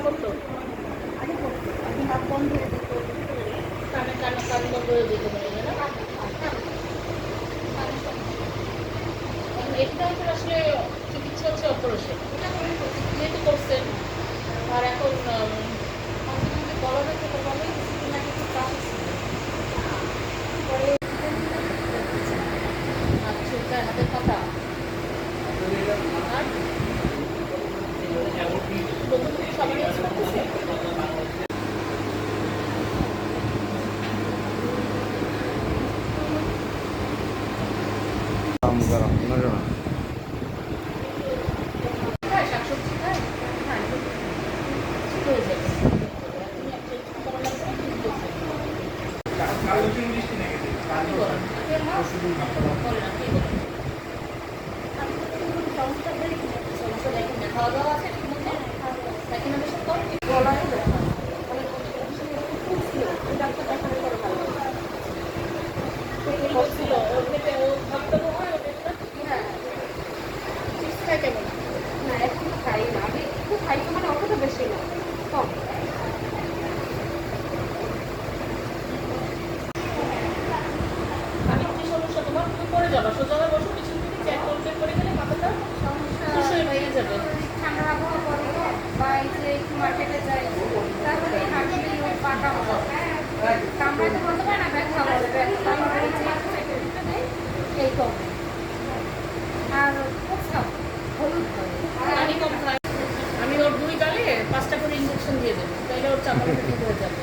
করতো? আগে করতো, এখন নাক বন্ধ হয়ে যেত, কান বন্ধ হয়ে যেত মনে হয়, না? এখন এটা তো আসলে চিকিৎসা হচ্ছে অপারেশন। যেহেতু করছেন আর এখন মাঝে মাঝে বলা যাচ্ছে তো বলেই নাকি একটু চাপ ছিল। পরে আচ্ছা, তাই হাতের পাতা আর নতুন কিছু সাবান ইউজ করতেছে? খায় শাকসবজি খায়? হ্যাঁ, ঠিক হয়ে যাবে। তুমি একটা একটু করা লাগবে না, ঠিক বলছে। কি করেন? আপনার মা করে না, কি করেন? আমি তো কোনো সমস্যা দেখি না। সমস্যা দেখেন না, খাওয়া দাওয়া আছে ঠিক মতো? দেখেন না বেশি কম? গলায় ব্যথা, অনেক খুব ছিল, ওই ডাক্তার দেখানোর পরে ভালো হলো। পেটে কি বসছিল। করছিল? ওর পেটে ও ভাবতে হয় ওর পেটটা? হ্যাঁ, চিপস খায় কেমন? না এখন তো খাই না, আগে একটু খাইতো, মানে অতটা বেশি না, কম। আমি কি সমস্যা তোমার? তুমি পড়ে যাবা, সোজা হয়ে বসো, পিছন থেকে চেক করতে পড়ে গেলে মাথাটা সমস্যা খুশ হয়ে ভেঙে যাবে। ঠান্ডা আবহাওয়া পড়ে বা এই যে একটু মার্কেটে যাই, তাহলে হাঁটলে ওই পাটা কামড়াতে বলতে পারে না, ব্যথা বলে ব্যথা, তারপরে এই যে একটু দেয় এই কম। আর খুব খাও হলুদ হয়। পানি কম খায়। আমি ওর 2 গালে 5টা করে ইঞ্জেকশন দিয়ে দেবো, তাইলে ওর চামড়াটা ঠিক হয়ে যাবে।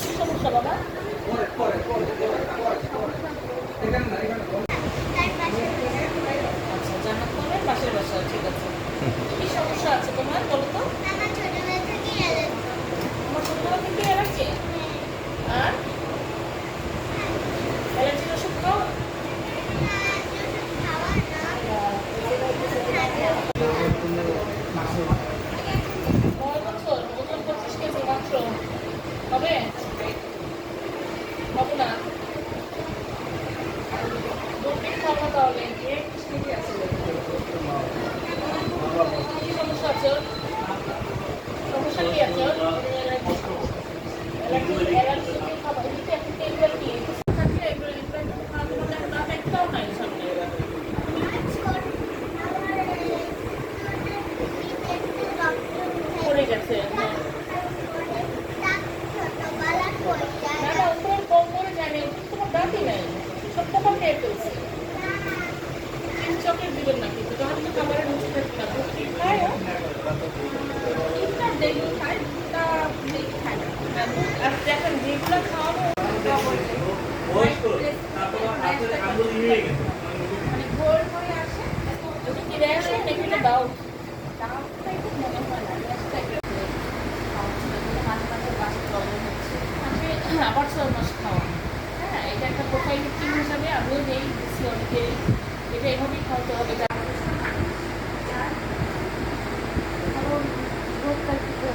কি সমস্যা বাবা? আচ্ছা, জান্নাত করবেন পাশের বাসা, ঠিক আছে। কি সমস্যা আছে তোমার বলো তো? তোমার ছোটবেলা থেকে অ্যালার্জি? আর অ্যালার্জির ওষুধ খাও? কয় বছর? ওজন 25 কেজি মাত্র? হবে? হবে না? দুধ বেশি খাও না তাহলে। কি সমস্যা আছে ওর? সমস্যা কি আছে ওর? অ্যালার্জি খাবার এদিকে এখন এগুলো কি থাকলে এগুলো একটু খাওয়াতে পারলে এখন দাঁত একটাও নাই সামনে। পড়ে গেছে, হ্যাঁ। না না, উপরে কম করে জানি, তোমার দাঁতই নাই, সব তোমার খেয়ে ফেলছে। চিজ চকলেট দিবেন না কিন্তু, তাহলে তো খাবারের রুচি থাকবে না। দুধ কি খায় ও? ইফতার ডেইলি খাই, তা ডেইলি খাই না। হ্যাঁ, দুধ আর দেখেন যেগুলো খাওয়ানো মানে ভোর করে আসে, ওটা কি রেশন নাকি এটা দাও? দামটা একটু মনে হয় না, গ্যাসটা একটু খাওয়াচ্ছিল, কিন্তু মাঝে মাঝে বাসে প্রবলেম হচ্ছে। আসলে আবার 6 মাস খাওয়া, হ্যাঁ, এটা একটা প্রোফাইলিং হিসাবে আমিও নেই দিচ্ছি অনেকে, এটা এভাবেই খাওয়াতে হবে। কারণ রোগটা একটু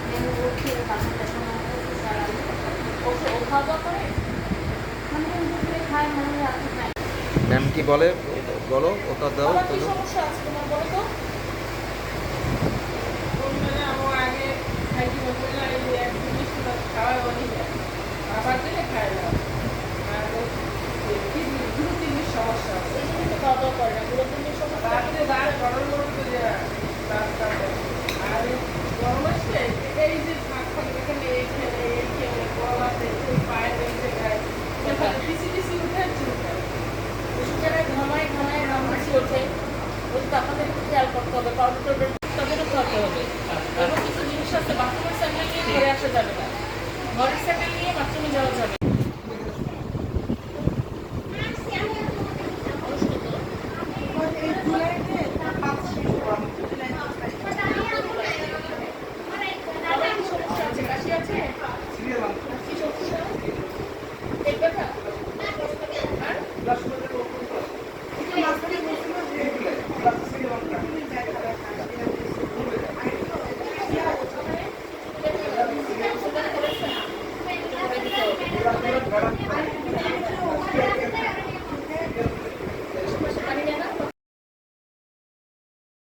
নেমে উঠে বাসাটা সময় ও খাওয়া দাওয়া করে? মানে দুপুরে খায়, মনে হয় রাতে খায়। ম্যাম কি বলে বলো, ওটা দাও আবার ওটা কি দাও। সমস্যা আছে তোমার বলো তো? এই জন্য তো খাওয়া দাওয়া করে না, মুরব্বীদের সমস্যা। ওষুধ জায়গায় ঘামায় ঘামায় ঘাম বেশি ওঠে, ওই তো আপনাদের একটু খেয়াল করতে হবে, পাউডার টাউডার